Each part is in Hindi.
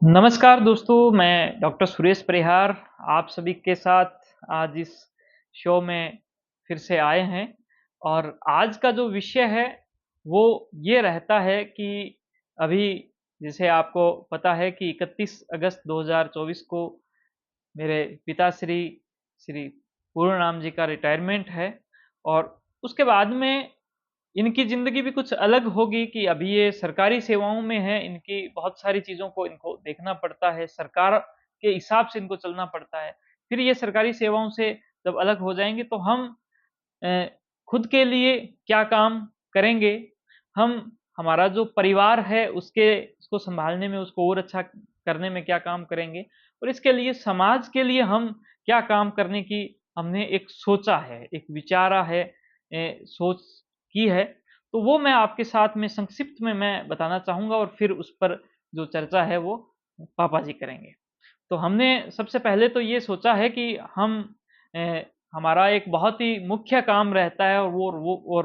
नमस्कार दोस्तों, मैं डॉक्टर सुरेश परिहार आप सभी के साथ आज इस शो में फिर से आए हैं और आज का जो विषय है, वो ये रहता है कि अभी जैसे आपको पता है कि 31 अगस्त 2024 को मेरे पिताश्री श्री पूर्णराम जी का रिटायरमेंट है और उसके बाद में इनकी ज़िंदगी भी कुछ अलग होगी कि अभी ये सरकारी सेवाओं में हैं, इनकी बहुत सारी चीज़ों को इनको देखना पड़ता है, सरकार के हिसाब से इनको चलना पड़ता है। फिर ये सरकारी सेवाओं से जब अलग हो जाएँगे तो हम अ, खुद के लिए क्या काम करेंगे, हम हमारा जो परिवार है उसको सँभालने में, उसको और अच्छा करने में क्या काम करेंगे और इसके लिए समाज के लिए हम क्या काम करने की हमने एक सोचा है, एक विचारा है सोच की है। तो वो मैं आपके साथ में संक्षिप्त में मैं बताना चाहूँगा और फिर उस पर जो चर्चा है वो पापा जी करेंगे। तो हमने सबसे पहले तो ये सोचा है कि हम अ, हमारा एक बहुत ही मुख्य काम रहता है और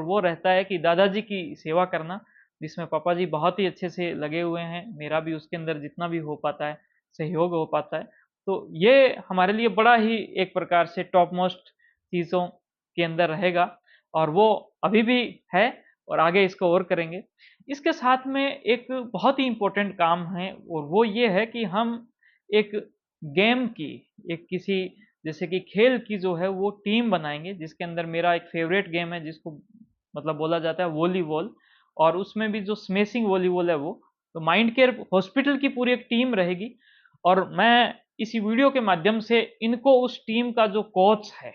वो रहता है कि दादाजी की सेवा करना, जिसमें पापा जी बहुत ही अच्छे से लगे हुए हैं। मेरा भी उसके अंदर जितना भी हो पाता है, सहयोग हो पाता है। तो ये हमारे लिए बड़ा ही एक प्रकार से टॉप मोस्ट चीज़ों के अंदर रहेगा और वो अभी भी है और आगे इसको और करेंगे। इसके साथ में एक बहुत ही इम्पोर्टेंट काम है और वो ये है कि हम एक गेम की, एक किसी जैसे कि खेल की जो है वो टीम बनाएँगे जिसके अंदर मेरा एक फ़ेवरेट गेम है जिसको मतलब बोला जाता है वॉलीबॉल और उसमें भी जो स्मैशिंग वॉलीबॉल है वो, तो माइंड केयर हॉस्पिटल की पूरी एक टीम रहेगी और मैं इसी वीडियो के माध्यम से इनको उस टीम का जो कोच है,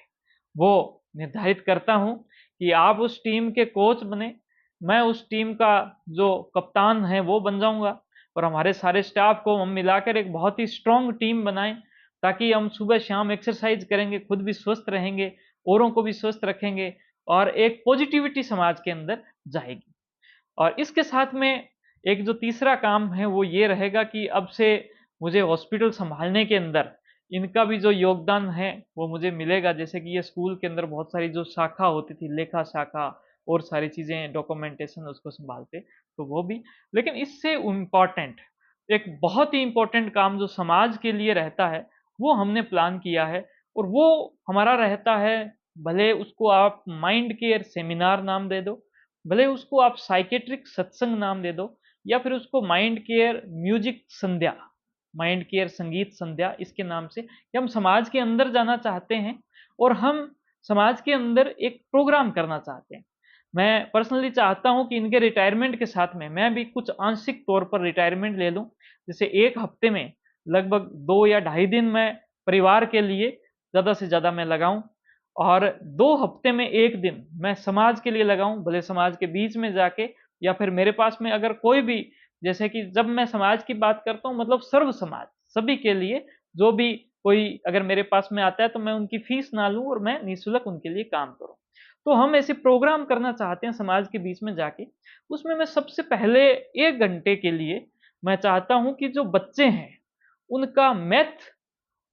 वो निर्धारित करता हूँ कि आप उस टीम के कोच बने, मैं उस टीम का जो कप्तान है वो बन जाऊँगा और हमारे सारे स्टाफ को हम मिलाकर एक बहुत ही स्ट्रॉन्ग टीम बनाएँ, ताकि हम सुबह-शाम एक्सरसाइज़ करेंगे, खुद भी स्वस्थ रहेंगे, औरों को भी स्वस्थ रखेंगे और एक पॉज़िटिविटी समाज के अंदर जाएगी। और इसके साथ में एक जो तीसरा काम है वो ये रहेगा कि अब से मुझे हॉस्पिटल सँभालने के अंदर इनका भी जो योगदान है वो मुझे मिलेगा। जैसे कि ये स्कूल के अंदर बहुत सारी जो शाखा होती थी, लेखा शाखा और सारी चीज़ें डॉक्यूमेंटेशन उसको सँभालते, तो वो भी। लेकिन इससे इम्पोर्टेंट एक बहुत ही इम्पोर्टेंट काम जो समाज के लिए रहता है, वो हमने प्लान किया है और वो हमारा रहता है, भले उसको आप माइंड केयर सेमिनार नाम दे दो, भले उसको आप साइकेट्रिक सत्संग नाम दे दो या फिर उसको माइंड केयर म्यूजिक संध्या, माइंड केयर संगीत संध्या इसके नाम से कि हम समाज के अंदर जाना चाहते हैं और हम समाज के अंदर एक प्रोग्राम करना चाहते हैं। मैं पर्सनली चाहता हूँ कि इनके रिटायरमेंट के साथ में मैं भी कुछ आंशिक तौर पर रिटायरमेंट ले लूँ। जैसे 1 हफ्ते में लगभग 2 या ढाई दिन मैं परिवार के लिए ज़्यादा से ज़्यादा मैं लगाऊँ और 2 हफ्ते में 1 दिन मैं समाज के लिए लगाऊँ, भले समाज के बीच में जाके या फिर मेरे पास में अगर कोई भी जैसे कि जब मैं समाज की बात करता हूँ मतलब सर्व समाज, सभी के लिए जो भी कोई अगर मेरे पास में आता है तो मैं उनकी फीस ना लूँ और मैं निःशुल्क उनके लिए काम करूँ। तो हम ऐसे प्रोग्राम करना चाहते हैं समाज के बीच में जाके, उसमें मैं सबसे पहले 1 घंटे के लिए मैं चाहता हूँ कि जो बच्चे हैं, उनका मैथ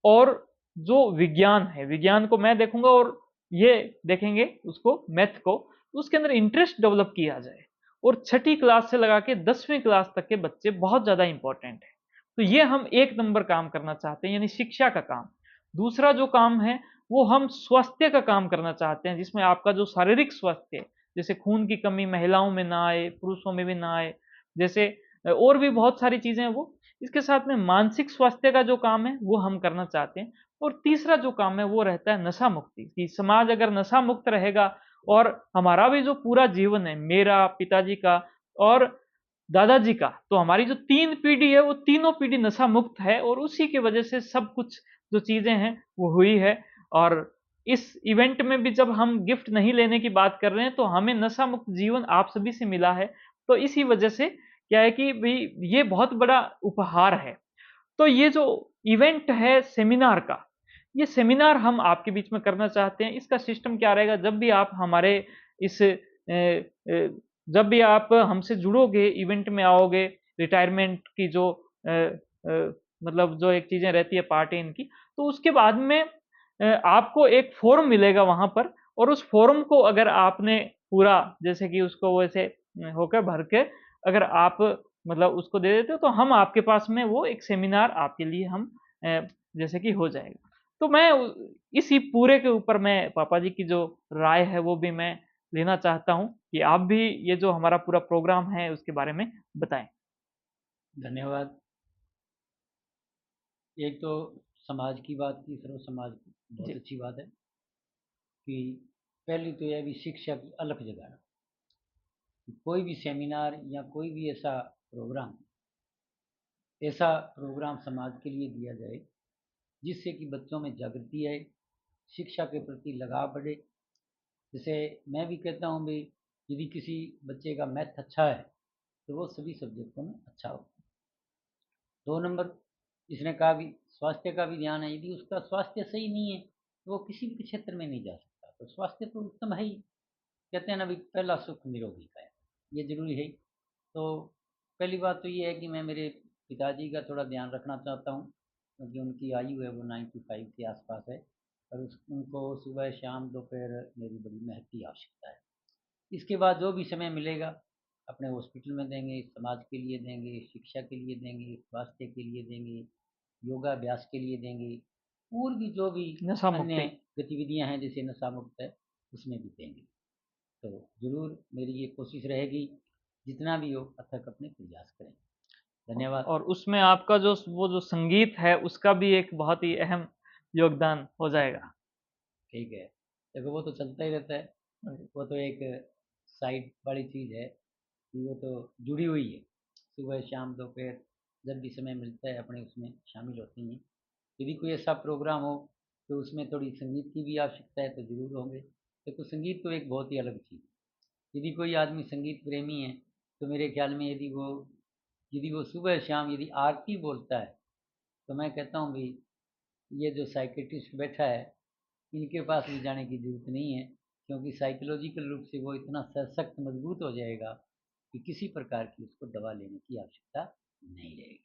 और जो विज्ञान है, विज्ञान को मैं देखूँगा और ये देखेंगे उसको मैथ को, तो उसके अंदर इंटरेस्ट डेवलप किया जाए और छठी क्लास से लगा के 10वीं क्लास तक के बच्चे बहुत ज़्यादा इम्पोर्टेंट हैं। तो ये हम 1 नंबर काम करना चाहते हैं यानी शिक्षा का काम। दूसरा जो काम है, वो हम स्वास्थ्य का काम करना चाहते हैं जिसमें आपका जो शारीरिक स्वास्थ्य, जैसे खून की कमी महिलाओं में ना आए, पुरुषों में भी ना आए, जैसे और भी बहुत सारी चीज़ें हैं वो। इसके साथ में मानसिक स्वास्थ्य का जो काम है, वो हम करना चाहते हैं और तीसरा जो काम है, वो रहता है नशा मुक्ति, कि समाज अगर नशा मुक्त रहेगा और हमारा भी जो पूरा जीवन है, मेरा, पिताजी का और दादाजी का, तो हमारी जो 3 पीढ़ी है, वो तीनों पीढ़ी नशा मुक्त है और उसी की वजह से सब कुछ जो चीज़ें हैं, वो हुई है और इस इवेंट में भी जब हम गिफ्ट नहीं लेने की बात कर रहे हैं, तो हमें नशा मुक्त जीवन आप सभी से मिला है। तो इसी वजह से क्या है कि भई ये बहुत बड़ा उपहार है। तो ये जो इवेंट है सेमिनार का, ये सेमिनार हम आपके बीच में करना चाहते हैं। इसका सिस्टम क्या रहेगा जब भी आप हमारे इस जब भी आप हमसे जुड़ोगे, इवेंट में आओगे, रिटायरमेंट की जो मतलब जो एक चीज़ें रहती है पार्टी इनकी, तो उसके बाद में आपको एक फ़ॉर्म मिलेगा वहाँ पर और उस फ़ॉर्म को अगर आपने पूरा जैसे कि उसको वैसे होकर भर के अगर आप मतलब उसको दे देते हो तो हम आपके पास में वो एक सेमिनार आपके लिए हम जैसे कि हो जाएगा। तो मैं इसी पूरे के ऊपर मैं पापा जी की जो राय है वो भी मैं लेना चाहता हूँ कि आप भी ये जो हमारा पूरा प्रोग्राम है उसके बारे में बताएँ। धन्यवाद। एक तो समाज की बात की, सर्व समाज की, बहुत जी, अच्छी बात है कि पहली तो यह भी शिक्षा की अलख जगाना, कि कोई भी सेमिनार या कोई भी ऐसा प्रोग्राम समाज के लिए दिया जाए जिससे कि बच्चों में जागृति आए, शिक्षा के प्रति लगाव बढ़े। जैसे मैं भी कहता हूँ भाई, यदि किसी बच्चे का मैथ अच्छा है तो वो सभी सब्जेक्टों में अच्छा हो। 2 नंबर, इसने कहा भी स्वास्थ्य का भी ध्यान है, यदि उसका स्वास्थ्य सही नहीं है तो वो किसी भी क्षेत्र में नहीं जा सकता, तो स्वास्थ्य तो उत्तम है ही। कहते हैं ना भी, पहला सुख निरोगी का है, ये जरूरी है। तो पहली बात तो ये है कि मैं मेरे पिताजी का थोड़ा ध्यान रखना चाहता हूँ, क्योंकि उनकी आयु है वो 95 के आसपास है, और उनको सुबह शाम दोपहर मेरी बड़ी मेहनत की आवश्यकता है। इसके बाद जो भी समय मिलेगा अपने हॉस्पिटल में देंगे, समाज के लिए देंगे, शिक्षा के लिए देंगे, स्वास्थ्य के लिए देंगे, योगाभ्यास के लिए देंगे, और भी जो भी नशा अन्य मुक्ति। गतिविधियां हैं जैसे नशा मुक्त है उसमें भी देंगे। तो ज़रूर मेरी ये कोशिश रहेगी, जितना भी हो अथक अपने प्रयास करें। धन्यवाद। और उसमें आपका जो वो जो संगीत है उसका भी एक बहुत ही अहम योगदान हो जाएगा। ठीक है, देखो वो तो चलता ही रहता है, वो तो एक साइड वाली चीज़ है कि वो तो जुड़ी हुई है। सुबह शाम दोपहर जब भी समय मिलता है अपने उसमें शामिल होती हैं। यदि कोई ऐसा प्रोग्राम हो तो उसमें थोड़ी संगीत की भी आवश्यकता है तो ज़रूर होंगे। देखो संगीत तो एक बहुत ही अलग चीज़ है। यदि कोई आदमी संगीत प्रेमी है तो मेरे ख्याल में यदि वो सुबह शाम यदि आरती बोलता है तो मैं कहता हूँ भाई, ये जो साइकियाट्रिस्ट बैठा है इनके पास भी जाने की जरूरत नहीं है, क्योंकि साइकोलॉजिकल रूप से वो इतना सशक्त मजबूत हो जाएगा कि किसी प्रकार की उसको दवा लेने की आवश्यकता नहीं रहेगी।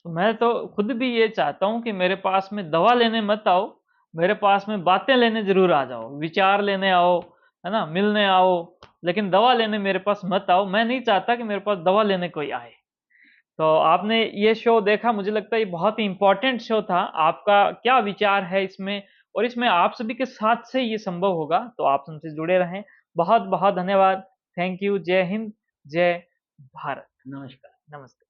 तो मैं तो खुद भी ये चाहता हूँ कि मेरे पास में दवा लेने मत आओ, मेरे पास में बातें लेने ज़रूर आ जाओ, विचार लेने आओ, है ना? मिलने आओ, लेकिन दवा लेने मेरे पास मत आओ। मैं नहीं चाहता कि मेरे पास दवा लेने कोई आए। तो आपने ये शो देखा, मुझे लगता है ये बहुत ही इम्पोर्टेंट शो था। आपका क्या विचार है इसमें? और इसमें आप सभी के साथ से ये संभव होगा, तो आप हमसे जुड़े रहें। बहुत-बहुत धन्यवाद। Thank you. जय हिंद, जय भारत। नमस्कार। नमस्ते।